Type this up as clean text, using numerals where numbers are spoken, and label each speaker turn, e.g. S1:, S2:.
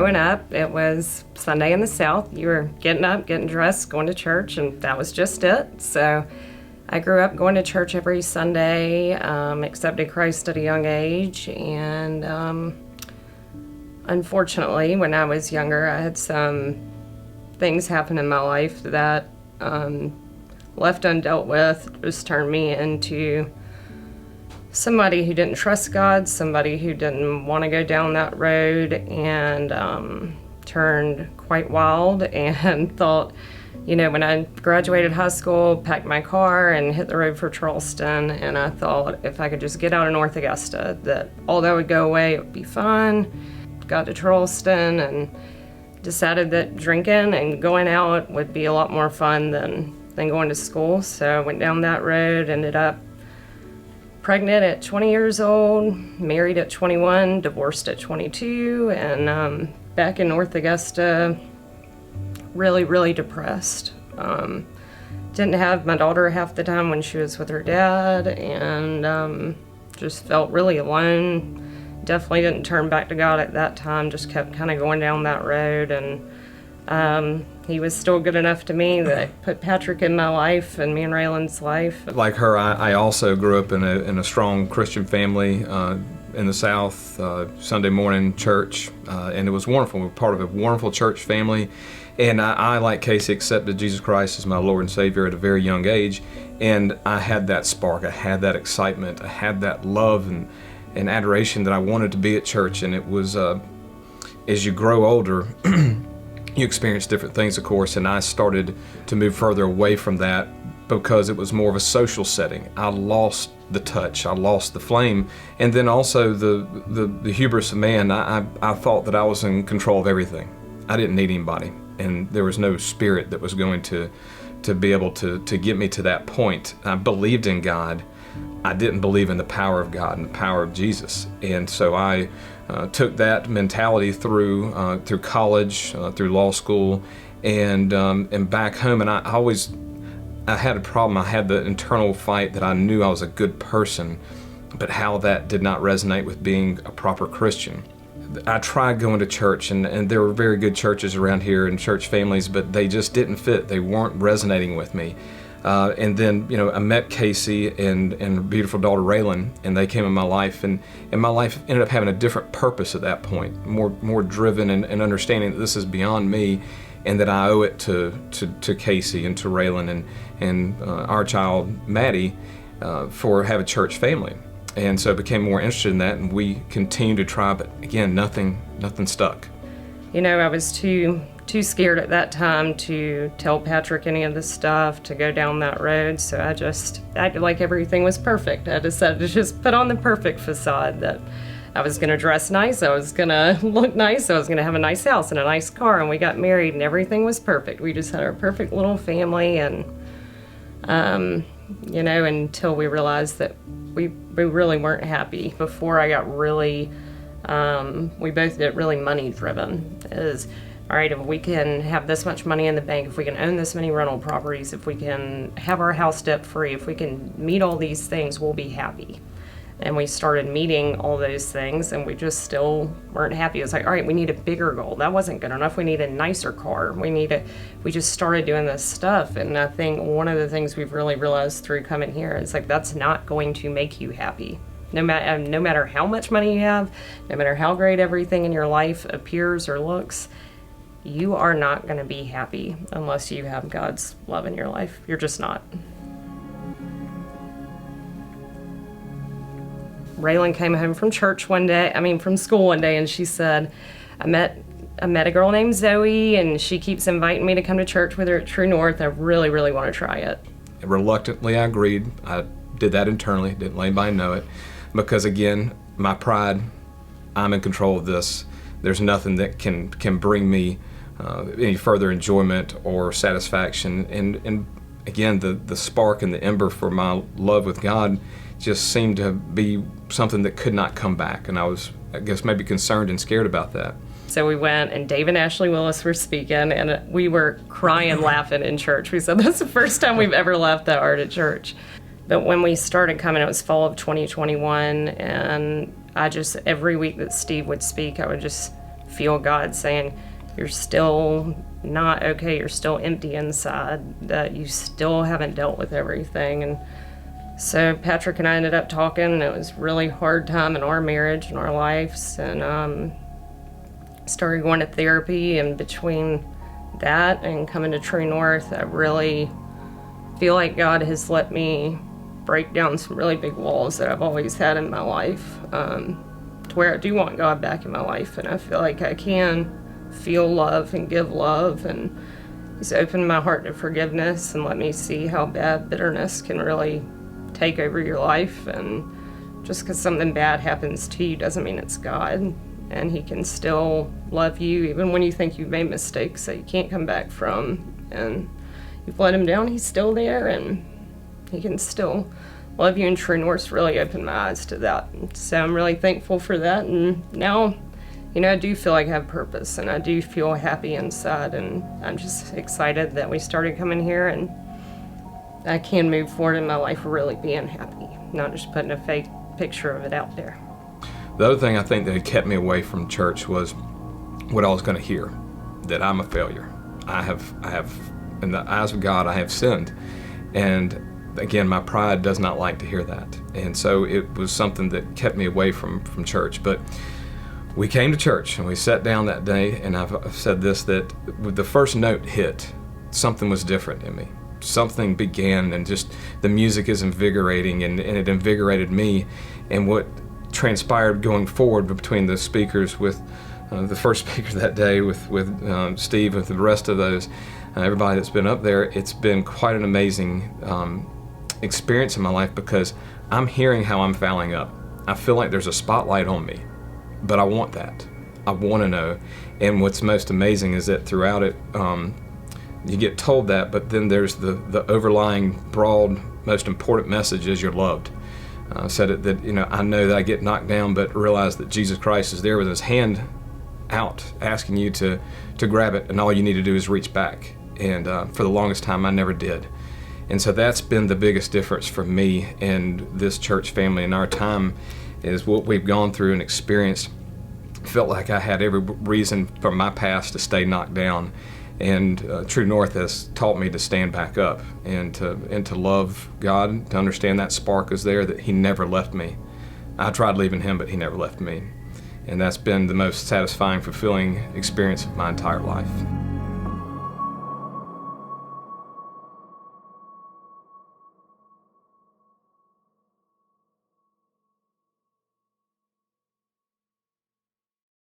S1: growing up, it was Sunday in the South. You were getting up, getting dressed, going to church, and that was just it. So I grew up going to church every Sunday, accepted Christ at a young age, and unfortunately, when I was younger, I had some things happen in my life that, left undealt with, just turned me into somebody who didn't trust God, somebody who didn't want to go down that road, and turned quite wild and thought, when I graduated high school, packed my car and hit the road for Charleston, and I thought if I could just get out of North Augusta, that all that would go away, it would be fun. Got to Charleston and decided that drinking and going out would be a lot more fun than going to school. So I went down that road, ended up pregnant at 20 years old, married at 21, divorced at 22, and back in North Augusta, really, really depressed. Didn't have my daughter half the time when she was with her dad, and just felt really alone. Definitely didn't turn back to God at that time, just kept kind of going down that road, and he was still good enough to me that put Patrick in my life and me and Raylan's life.
S2: Like her, I also grew up in a strong Christian family in the South, Sunday morning church, and it was wonderful. We were part of a wonderful church family, and I, like Casey, accepted Jesus Christ as my Lord and Savior at a very young age, and I had that spark, I had that excitement, I had that love and adoration that I wanted to be at church. And it was, as you grow older, you experience different things, of course, and I started to move further away from that because it was more of a social setting. I lost the touch, I lost the flame, and then also the hubris of man. I thought that I was in control of everything. I didn't need anybody, and there was no spirit that was going to be able to get me to that point. I believed in God. I didn't believe in the power of God and the power of Jesus, and so I took that mentality through college, through law school, and back home. And I had a problem. I had the internal fight that I knew I was a good person, but how that did not resonate with being a proper Christian. I tried going to church, and there were very good churches around here and church families, but they just didn't fit. They weren't resonating with me. And then, I met Casey and her beautiful daughter Raylan, and they came in my life, and my life ended up having a different purpose at that point, more driven and understanding that this is beyond me, and that I owe it to Casey and to Raylan and our child Maddie for having a church family. And so I became more interested in that, and we continued to try, but again, nothing stuck.
S1: I was too scared at that time to tell Patrick any of this stuff, to go down that road, so I just acted like everything was perfect. I decided to just put on the perfect facade, that I was going to dress nice, I was going to look nice, I was going to have a nice house and a nice car, and we got married and everything was perfect. We just had our perfect little family, and until we realized that we really weren't happy. Before I got really, we both get really money driven. All right, if we can have this much money in the bank, if we can own this many rental properties, if we can have our house debt free, if we can meet all these things, we'll be happy. And we started meeting all those things, and we just still weren't happy. It was like, all right, we need a bigger goal. That wasn't good enough. We need a nicer car. We just started doing this stuff. And I think one of the things we've really realized through coming here is like, that's not going to make you happy. No matter how much money you have, no matter how great everything in your life appears or looks, you are not going to be happy unless you have God's love in your life. You're just not. Raylan came home from school one day, and she said, I met a girl named Zoe, and she keeps inviting me to come to church with her at True North. I really, really want to try it.
S2: Reluctantly, I agreed. I did that internally, didn't let anybody know it, because again, my pride, I'm in control of this. There's nothing that can bring me any further enjoyment or satisfaction. And again, the spark and the ember for my love with God just seemed to be something that could not come back. And I was, I guess, maybe concerned and scared about that.
S1: So we went, and Dave and Ashley Willis were speaking, and we were crying, laughing in church. We said, that's the first time we've ever laughed that hard at church. But when we started coming, it was fall of 2021, and I just, every week that Steve would speak, I would just feel God saying, you're still not okay, you're still empty inside, that you still haven't dealt with everything. And so Patrick and I ended up talking, and it was a really hard time in our marriage and our lives, and started going to therapy. And between that and coming to True North, I really feel like God has let me break down some really big walls that I've always had in my life, to where I do want God back in my life, and I feel like I can feel love and give love, and He's opened my heart to forgiveness and let me see how bad bitterness can really take over your life. And just because something bad happens to you doesn't mean it's God, and He can still love you even when you think you've made mistakes that you can't come back from, and you've let Him down. He's still there, and He can still love you. And True North's really opened my eyes to that, so I'm really thankful for that. And now, I do feel like I have purpose, and I do feel happy inside, and I'm just excited that we started coming here, and I can move forward in my life really being happy, not just putting a fake picture of it out there.
S2: The other thing I think that had kept me away from church was what I was going to hear, that I'm a failure. I have, in the eyes of God, I have sinned. And again, my pride does not like to hear that. And so it was something that kept me away from church. But we came to church, and we sat down that day, and I've said this, that with the first note hit, something was different in me. Something began, and just the music is invigorating, and it invigorated me. And what transpired going forward between the speakers, with the first speaker that day, with Steve, with the rest of those, everybody that's been up there, it's been quite an amazing experience in my life, because I'm hearing how I'm fouling up. I feel like there's a spotlight on me, but I want that. I want to know. And what's most amazing is that throughout it, you get told that, but then there's the overlying, broad, most important message is you're loved. Said it that, I know that I get knocked down, but realize that Jesus Christ is there with His hand out, asking you to grab it, and all you need to do is reach back. And for the longest time, I never did. And so that's been the biggest difference for me and this church family in our time, is what we've gone through and experienced. Felt like I had every reason from my past to stay knocked down. And True North has taught me to stand back up and to love God, to understand that spark is there, that He never left me. I tried leaving Him, but He never left me. And that's been the most satisfying, fulfilling experience of my entire life.